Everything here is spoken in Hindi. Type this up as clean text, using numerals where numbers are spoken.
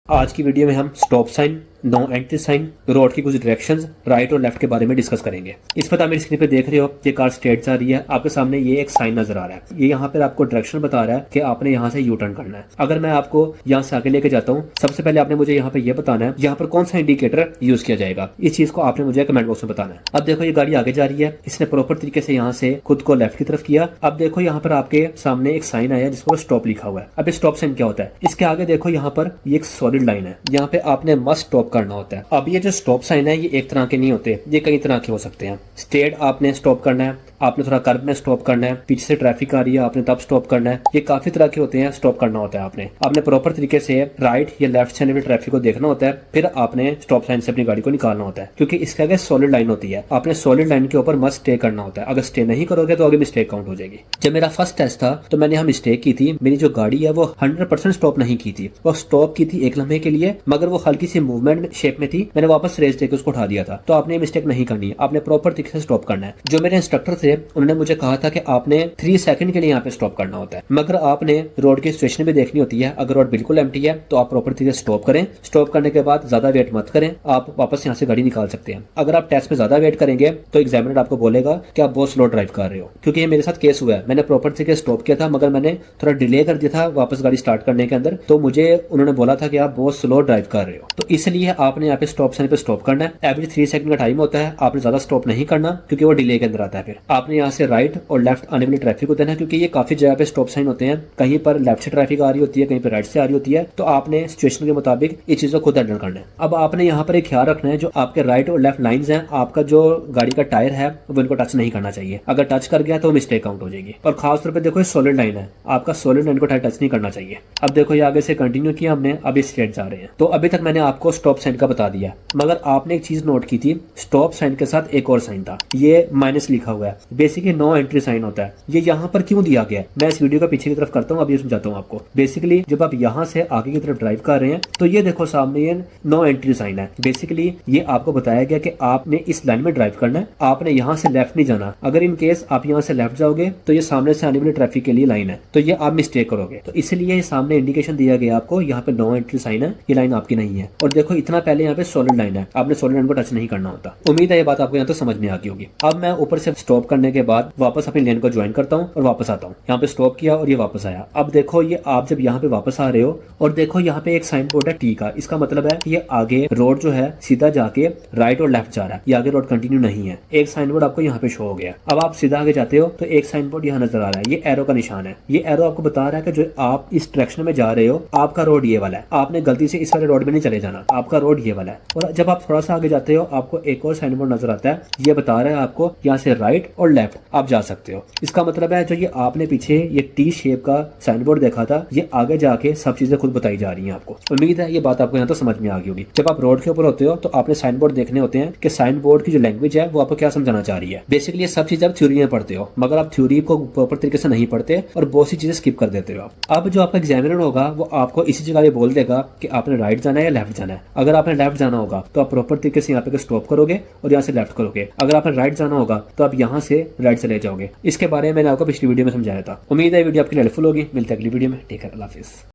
आज की वीडियो में हम stop sign, no entry sign, road की कुछ डायरेक्शंस, राइट और लेफ्ट के बारे में डिस्कस करेंगे। इस पर आप मेरी स्क्रीन पे देख रहे हो, ये कार स्ट्रेट जा रही है। आपके सामने ये एक साइन नजर आ रहा है। ये यहाँ पर आपको डायरेक्शन बता रहा है कि आपने यहाँ से यू टर्न करना है। अगर मैं आपको यहाँ से आगे लेके जाता हूँ, सबसे पहले आपने मुझे यहाँ पे ये बताना है यहाँ पर कौन सा इंडिकेटर यूज किया जाएगा। इस चीज को आपने मुझे कमेंट बॉक्स में बताना है। अब देखो ये गाड़ी आगे जा रही है, इसने प्रॉपर तरीके से यहाँ से खुद को लेफ्ट की तरफ किया। अब देखो यहाँ पर आपके सामने एक साइन आया जिसको स्टॉप लिखा हुआ है। अब स्टॉप साइन क्या होता है, इसके आगे देखो यहाँ पर ये एक सॉलिड लाइन है, यहाँ पे आपने मस्ट स्टॉप करना होता है। अब ये जो स्टॉप साइन है ये एक तरह के नहीं होते, ये कई तरह के हो सकते हैं। स्ट्रेट आपने स्टॉप करना है, आपने थोड़ा कर्व में स्टॉप करना है, पीछे से ट्रैफिक आ रही है आपने तब स्टॉप करना है। ये काफी तरह के होते हैं, स्टॉप करना होता है आपने प्रॉपर तरीके से राइट या लेफ्ट से ट्रैफिक को देखना होता है, फिर आपने स्टॉप साइन से अपनी गाड़ी को निकालना होता है, क्योंकि इसके आगे सॉलिड लाइन होती है। आपने सॉलिड लाइन के ऊपर मस्ट स्टे करना होता है। अगर स्टे नहीं करोगे तो आगे मिस्टेक काउंट हो जाएगी। जब मेरा फर्स्ट टेस्ट था तो मैंने यहाँ मिस्टेक की थी। मेरी जो गाड़ी है वो 100% स्टॉप नहीं की थी, वो स्टॉप की थी एक लम्हे के लिए, मगर वो हल्की सी मूवमेंट शेप में थी। मैंने वापस रेस देकर उसको उठा दिया था। तो आपने मिस्टेक नहीं करनी है, आपने प्रॉपर तरीके से स्टॉप करना है। जो मेरे इंस्ट्रक्टर थे उन्होंने मुझे कहा था कि आपने 3 सेकंड के लिए यहाँ पे स्टॉप करना होता है, मगर आपने रोड की सिचुएशन भी देखनी होती है। अगर रोड बिल्कुल एम्प्टी है तो आप प्रॉपर तरीके से स्टॉप करें। स्टॉप करने के बाद ज्यादा वेट मत करें, आप वापस यहाँ से गाड़ी निकाल सकते हैं। अगर आप टेस्ट में ज्यादा वेट करेंगे तो एग्जामिनर आपको बोलेगा कि आप बहुत स्लो ड्राइव कर रहे हो, क्योंकि ये मेरे साथ केस हुआ है। मैंने प्रॉपर तरीके से स्टॉप किया था, मगर मैंने थोड़ा डिले कर दिया था वापस गाड़ी स्टार्ट करने के अंदर, तो मुझे उन्होंने बोला था कि आप बहुत स्लो ड्राइव कर रहे हो। तो इसलिए आपने यहाँ पे स्टॉप साइन पे स्टॉप करना है। एवरी 3 सेकंड का टाइम होता है, आपने ज्यादा स्टॉप नहीं करना क्योंकि वो डिले के अंदर आता है। फिर आपने यहाँ से राइट और लेफ्ट आने वाली ट्रैफिक को देना है, क्योंकि ये काफी जगह पे स्टॉप साइन होते हैं। कहीं पर लेफ्ट से ट्रैफिक आ रही होती है, कहीं पर राइट से आ रही होती है, तो आपने सिचुएशन के मुताबिक ये चीजों को खुद हैंडल करना है। अब आपने यहाँ पर एक ख्याल रखना है, जो आपके राइट और लेफ्ट लाइंस हैं, आपका जो गाड़ी का टायर है वो इनको टच नहीं करना चाहिए। अगर टच कर गया तो मिस्टेक काउंट हो जाएगी। और खास तौर पर देखो सॉलिड लाइन है, आपका सॉलिड लाइन को टायर टच नहीं करना चाहिए। अब देखो ये आगे से कंटिन्यू किया हमने, अभी स्ट्रेट जा रहे हैं। तो अभी तक मैंने आपको स्टॉप साइन का बता दिया, मगर आपने एक चीज नोट की थी, स्टॉप साइन के साथ एक और साइन था, ये माइनस लिखा हुआ है। बेसिकली नो एंट्री साइन होता है। ये यहाँ पर क्यों दिया गया है मैं इस वीडियो का पीछे की तरफ करता हूँ, अभी समझाता हूँ आपको। बेसिकली जब आप यहाँ से आगे की तरफ ड्राइव कर रहे हैं तो ये देखो सामने ये नो एंट्री साइन है। बेसिकली ये आपको बताया गया कि आपने इस लाइन में ड्राइव करना है, आपने यहाँ से लेफ्ट नहीं जाना। अगर इन केस आप यहाँ से लेफ्ट जाओगे तो ये सामने से आने वाले ट्रैफिक के लिए लाइन है, तो ये आप मिस्टेक करोगे। तो इसलिए सामने इंडिकेशन दिया गया आपको, यहाँ पे नो एंट्री साइन है, ये लाइन आपकी नहीं है। और देखो इतना पहले यहाँ पे सॉलिड लाइन है, आपने सॉलिड लाइन को टच नहीं करना होता। उम्मीद है ये बात आपको यहाँ तो समझ में आ गई होगी। अब मैं ऊपर से स्टॉप करने के बाद वापस अपनी लेन को ज्वाइन करता हूँ और वापस आता हूँ। यहाँ पे स्टॉप किया और ये वापस आया। अब देखो ये आप जब यहाँ पे वापस आ रहे हो और देखो यहाँ पे एक साइन बोर्ड है टी का, इसका मतलब है ये आगे रोड जो है सीधा जाके राइट और लेफ्ट जा रहा है, ये आगे रोड कंटिन्यू नहीं है। एक साइन बोर्ड आपको यहाँ पे शो हो गया। अब आप सीधा आगे जाते हो तो एक साइन बोर्ड यहाँ नजर आ रहा है, ये एरो का निशान है। ये एरो आपको बता रहा है कि जो आप इस डायरेक्शन में जा रहे हो आपका रोड ये वाला है, आपने गलती से इस वाले रोड में नहीं चले जाना, आपका रोड ये वाला है। और जब आप थोड़ा सा आगे जाते हो आपको एक और साइन बोर्ड नजर आता है, ये बता रहा है आपको यहाँ से राइट और लेफ्ट आप जा सकते हो। इसका मतलब है जो ये आपने पीछे ये टी शेप का साइन बोर्ड देखा था, ये आगे जाके सब चीजें खुद बताई जा रही हैं आपको। उम्मीद है ये बात आपको यहाँ तो समझ में आ गई होगी। जब आप रोड के ऊपर होते हो तो आपने साइन बोर्ड देखने होते हैं कि साइन बोर्ड की जो लैंग्वेज है वो आपको क्या समझाना चाह रही है। बेसिकली ये सब चीजें आप थ्योरी में पढ़ते हो, मगर आप थ्योरी को प्रॉपर तरीके से नहीं पढ़ते और बहुत सी चीजें स्किप कर देते हो आप। अब जो आपका एग्जामिनर होगा वो आपको इसी जगह ये बोल देगा कि आपने राइट जाना है या लेफ्ट जाना है। अगर आपने लेफ्ट जाना होगा तो आप प्रॉपर तरीके से यहाँ पे स्टॉप करोगे और यहाँ से लेफ्ट करोगे। अगर आपने राइट जाना होगा तो आप यहाँ से राइट चले जाओगे। इसके बारे में मैंने आपको पिछली वीडियो में समझाया था। उम्मीद है वीडियो आपके लिए हेल्पफुल होगी। मिलते हैं अगली वीडियो में। टेक केयर, अल्लाह हाफिज़।